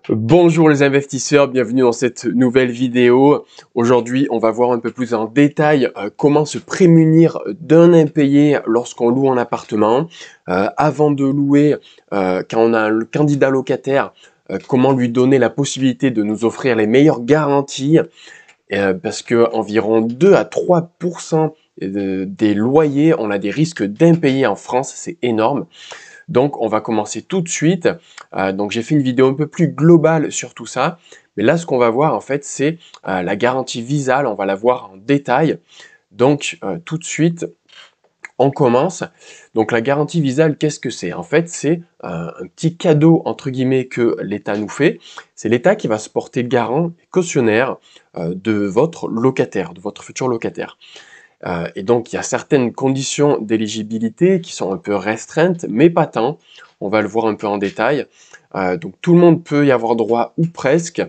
Bonjour les investisseurs, bienvenue dans cette nouvelle vidéo. Aujourd'hui, on va voir un peu plus en détail comment se prémunir d'un impayé lorsqu'on loue un appartement. Avant de louer, quand on a un candidat locataire, comment lui donner la possibilité de nous offrir les meilleures garanties, parce que environ 2 à 3% des loyers, on a des risques d'impayés en France, c'est énorme. Donc, on va commencer tout de suite. Donc, j'ai fait une vidéo un peu plus globale sur tout ça. Mais là, ce qu'on va voir, en fait, c'est la garantie Visale. On va la voir en détail. Donc, tout de suite, on commence. Donc, la garantie Visale, qu'est-ce que c'est? En fait, c'est un petit cadeau, entre guillemets, que l'État nous fait. C'est l'État qui va se porter garant, cautionnaire de votre locataire, de votre futur locataire. Et donc, il y a certaines conditions d'éligibilité qui sont un peu restreintes, mais pas tant. On va le voir un peu en détail. Donc, tout le monde peut y avoir droit ou presque.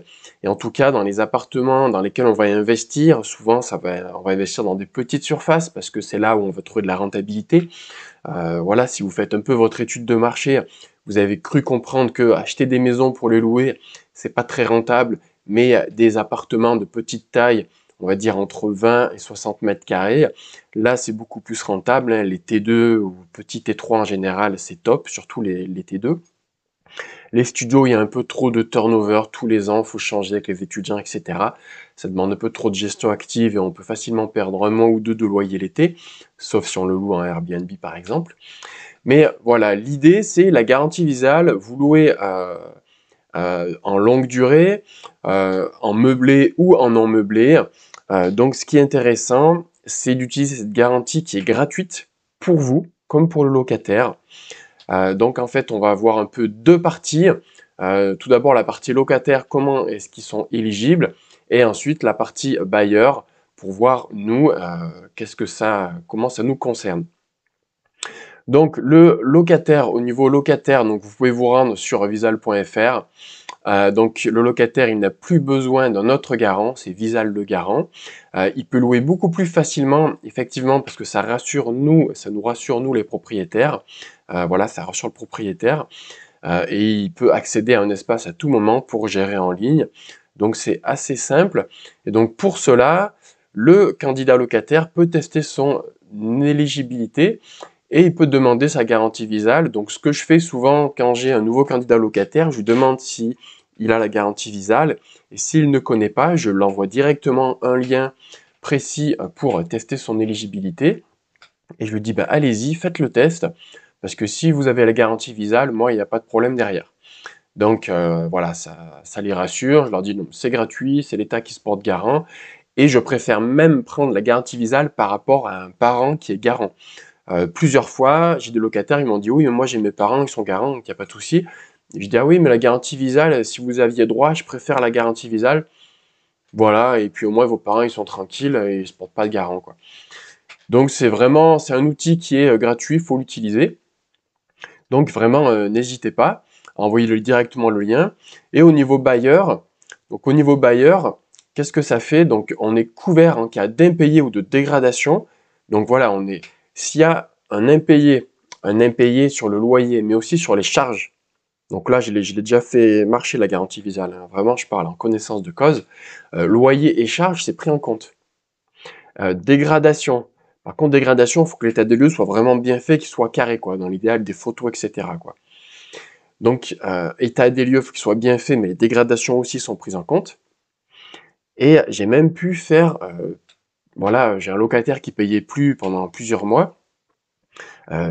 Et en tout cas, dans les appartements dans lesquels on va y investir, souvent, on va investir dans des petites surfaces parce que c'est là où on va trouver de la rentabilité. Voilà, si vous faites un peu votre étude de marché, vous avez cru comprendre que acheter des maisons pour les louer, c'est pas très rentable, mais des appartements de petite taille, on va dire entre 20 et 60 mètres carrés, là c'est beaucoup plus rentable, hein. Les T2 ou petits T3 en général, c'est top, surtout les T2. Les studios, il y a un peu trop de turnover tous les ans, il faut changer avec les étudiants, etc. Ça demande un peu trop de gestion active et on peut facilement perdre un mois ou deux de loyer l'été, sauf si on le loue en Airbnb par exemple. Mais voilà, l'idée c'est la garantie Visale, vous louez en longue durée, en meublé ou en non meublé. Donc ce qui est intéressant, c'est d'utiliser cette garantie qui est gratuite pour vous, comme pour le locataire. Donc en fait, on va avoir un peu deux parties. Tout d'abord la partie locataire, comment est-ce qu'ils sont éligibles, et ensuite la partie bailleur pour voir nous comment ça nous concerne. Donc le locataire, au niveau locataire, donc vous pouvez vous rendre sur visal.fr. Donc le locataire, il n'a plus besoin d'un autre garant, c'est Visal le garant. Il peut louer beaucoup plus facilement, effectivement, parce que ça nous rassure nous les propriétaires. Voilà, ça rassure le propriétaire. Et il peut accéder à un espace à tout moment pour gérer en ligne. Donc c'est assez simple. Et donc pour cela, le candidat locataire peut tester son éligibilité et il peut demander sa garantie Visale. Donc ce que je fais souvent quand j'ai un nouveau candidat locataire, je lui demande si il a la garantie Visale, et s'il ne connaît pas, je l'envoie directement un lien précis pour tester son éligibilité. Et je lui dis, bah, allez-y, faites le test, parce que si vous avez la garantie Visale, moi, il n'y a pas de problème derrière. Donc voilà, ça les rassure. Je leur dis, non, c'est gratuit, c'est l'État qui se porte garant, et je préfère même prendre la garantie Visale par rapport à un parent qui est garant. Plusieurs fois, j'ai des locataires, ils m'ont dit, oui, mais moi j'ai mes parents, ils sont garants, donc il n'y a pas de souci. Et je dis, ah oui, mais la garantie Visale, si vous aviez droit, je préfère la garantie Visale. Voilà, et puis au moins vos parents, ils sont tranquilles et ils se portent pas de garant, quoi. Donc c'est un outil qui est gratuit, il faut l'utiliser. Donc vraiment, n'hésitez pas à envoyer directement le lien. Et au niveau bailleur, qu'est-ce que ça fait? Donc on est couvert en cas d'impayé ou de dégradation. Donc voilà, s'il y a un impayé sur le loyer, mais aussi sur les charges. Donc là, je l'ai déjà fait marcher la garantie Visale, hein. Vraiment, je parle en connaissance de cause. Loyer et charges, c'est pris en compte. Dégradation. Par contre, dégradation, il faut que l'état des lieux soit vraiment bien fait, qu'il soit carré, quoi, dans l'idéal des photos, etc., quoi. Donc, état des lieux, il faut qu'il soit bien fait, mais les dégradations aussi sont prises en compte. Et j'ai même pu faire, voilà, j'ai un locataire qui payait plus pendant plusieurs mois.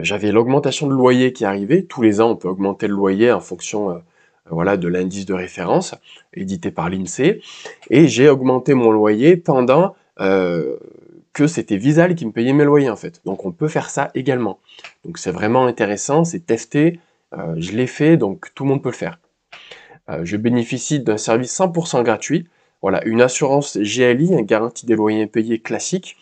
J'avais l'augmentation de loyer qui arrivait. Tous les ans, on peut augmenter le loyer en fonction voilà, de l'indice de référence édité par l'INSEE. Et j'ai augmenté mon loyer pendant que c'était Visal qui me payait mes loyers en fait. Donc on peut faire ça également. Donc c'est vraiment intéressant, c'est testé, je l'ai fait, donc tout le monde peut le faire. Je bénéficie d'un service 100% gratuit. Voilà, une assurance GLI, une garantie des loyers impayés classique,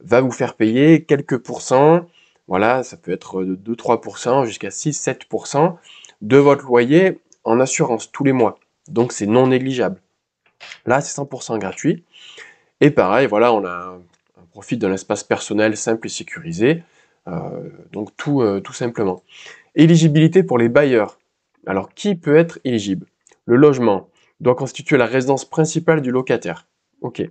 va vous faire payer quelques pourcents. Voilà, ça peut être de 2-3% jusqu'à 6-7% de votre loyer en assurance tous les mois. Donc c'est non négligeable. Là, c'est 100% gratuit. Et pareil, voilà, on profite d'un espace personnel simple et sécurisé. Donc tout simplement. Éligibilité pour les bailleurs. Alors, qui peut être éligible? Le logement doit constituer la résidence principale du locataire. Ok.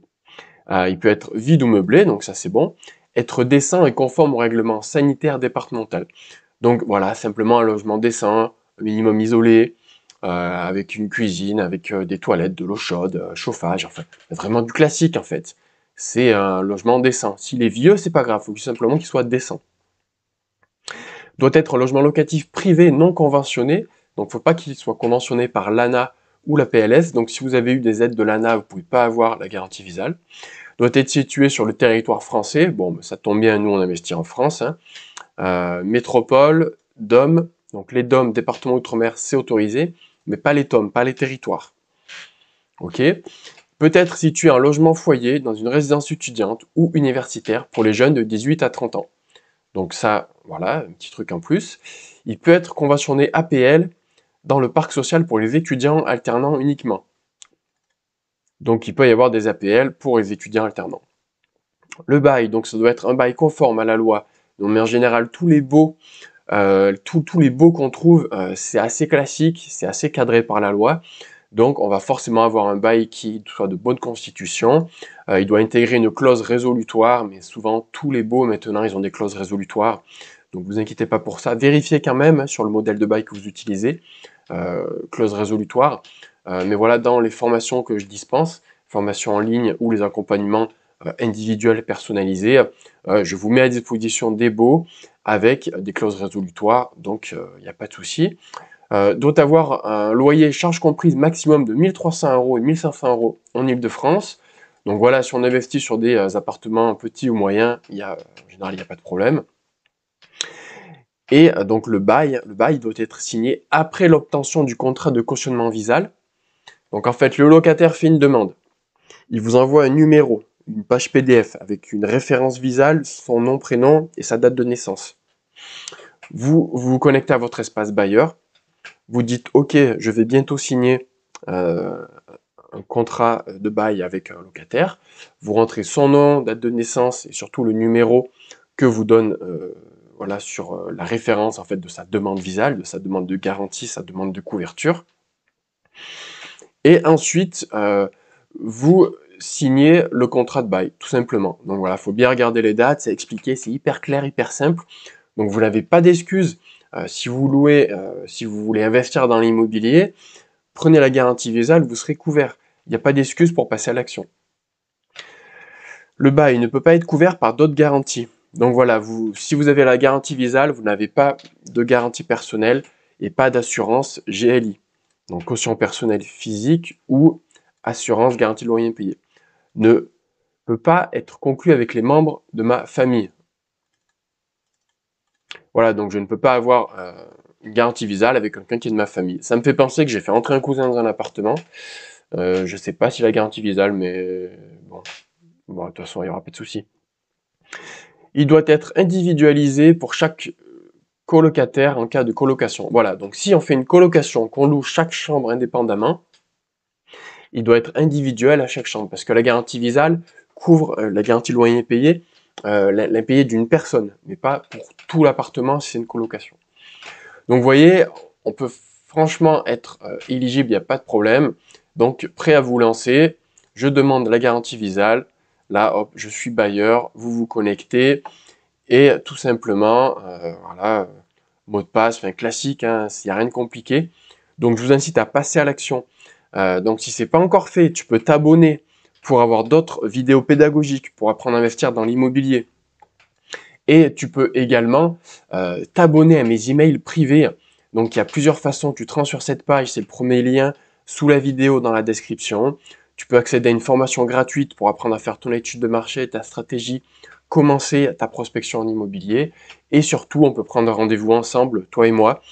Il peut être vide ou meublé, donc ça c'est bon. Être décent et conforme au règlement sanitaire départemental. Donc voilà, simplement un logement décent, un minimum isolé, avec une cuisine, avec des toilettes, de l'eau chaude, chauffage, enfin, vraiment du classique en fait. C'est un logement décent. S'il est vieux, c'est pas grave, il faut simplement qu'il soit décent. Doit être un logement locatif privé non conventionné, donc faut pas qu'il soit conventionné par l'ANA ou la PLS. Donc si vous avez eu des aides de l'ANA, vous pouvez pas avoir la garantie Visale. Doit être situé sur le territoire français, bon ça tombe bien, nous on investit en France, hein. Métropole, DOM, donc les DOM, département outre-mer, c'est autorisé, mais pas les TOM, pas les territoires. Ok. Peut être situé en logement foyer dans une résidence étudiante ou universitaire pour les jeunes de 18 à 30 ans. Donc ça, voilà, un petit truc en plus. Il peut être conventionné APL dans le parc social pour les étudiants alternants uniquement. Donc il peut y avoir des APL pour les étudiants alternants. Le bail, donc ça doit être un bail conforme à la loi. Donc, mais en général, tous les baux qu'on trouve, c'est assez classique, c'est assez cadré par la loi. Donc on va forcément avoir un bail qui soit de bonne constitution. Il doit intégrer une clause résolutoire, mais souvent tous les baux maintenant ils ont des clauses résolutoires. Donc vous inquiétez pas pour ça. Vérifiez quand même hein, sur le modèle de bail que vous utilisez, clause résolutoire. Mais voilà, dans les formations que je dispense, formations en ligne ou les accompagnements individuels personnalisés, je vous mets à disposition des baux avec des clauses résolutoires, donc il n'y a pas de souci. Doit avoir un loyer charges comprises maximum de 1 300 € et 1 500 € en Ile-de-France. Donc voilà, si on investit sur des appartements petits ou moyens, en général, il n'y a pas de problème. Et donc le bail doit être signé après l'obtention du contrat de cautionnement Visale. Donc en fait, le locataire fait une demande. Il vous envoie un numéro, une page PDF avec une référence Visale, son nom, prénom et sa date de naissance. Vous vous connectez à votre espace bailleur. Vous dites « Ok, je vais bientôt signer un contrat de bail avec un locataire ». Vous rentrez son nom, date de naissance et surtout le numéro que vous donne voilà, sur la référence en fait, de sa demande Visale, de sa demande de garantie, sa demande de couverture. Et ensuite, vous signez le contrat de bail, tout simplement. Donc voilà, il faut bien regarder les dates, c'est expliqué, c'est hyper clair, hyper simple. Donc vous n'avez pas d'excuses. Si vous louez, si vous voulez investir dans l'immobilier, prenez la garantie Visale, vous serez couvert. Il n'y a pas d'excuse pour passer à l'action. Le bail ne peut pas être couvert par d'autres garanties. Donc voilà, si vous avez la garantie Visale, vous n'avez pas de garantie personnelle et pas d'assurance GLI. Donc caution personnelle physique ou assurance garantie de loyer impayé. Ne peut pas être conclu avec les membres de ma famille. Voilà, donc je ne peux pas avoir une garantie Visale avec quelqu'un qui est de ma famille. Ça me fait penser que j'ai fait entrer un cousin dans un appartement. Je ne sais pas s'il a garantie Visale, mais bon, de toute façon, il n'y aura pas de souci. Il doit être individualisé pour chaque colocataire en cas de colocation. Voilà, donc si on fait une colocation, qu'on loue chaque chambre indépendamment, il doit être individuel à chaque chambre, parce que la garantie Visale couvre la garantie loyer payé, l'impayé d'une personne, mais pas pour tout l'appartement si c'est une colocation. Donc vous voyez, on peut franchement être éligible, il n'y a pas de problème. Donc prêt à vous lancer, je demande la garantie Visale, là hop, je suis bailleur, vous vous connectez, et tout simplement, voilà, mot de passe, enfin classique, hein, il n'y a rien de compliqué. Donc je vous incite à passer à l'action. Donc si ce n'est pas encore fait, tu peux t'abonner pour avoir d'autres vidéos pédagogiques pour apprendre à investir dans l'immobilier. Et tu peux également t'abonner à mes emails privés. Donc il y a plusieurs façons, tu te rends sur cette page, c'est le premier lien sous la vidéo dans la description. Tu peux accéder à une formation gratuite pour apprendre à faire ton étude de marché, ta stratégie, commencer ta prospection en immobilier. Et surtout, on peut prendre un rendez-vous ensemble, toi et moi,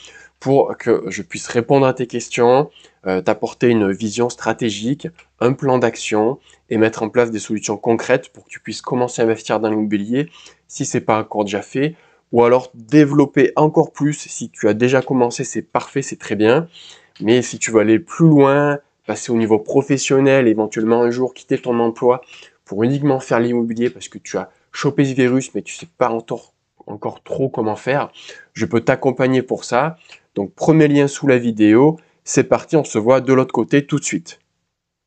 pour que je puisse répondre à tes questions, t'apporter une vision stratégique, un plan d'action et mettre en place des solutions concrètes pour que tu puisses commencer à investir dans l'immobilier si ce n'est pas encore déjà fait, ou alors développer encore plus. Si tu as déjà commencé, c'est parfait, c'est très bien. Mais si tu veux aller plus loin, passer au niveau professionnel, éventuellement un jour quitter ton emploi pour uniquement faire l'immobilier parce que tu as chopé ce virus mais tu ne sais pas encore trop comment faire, je peux t'accompagner pour ça. Donc premier lien sous la vidéo, C'est parti, on se voit de l'autre côté tout de suite.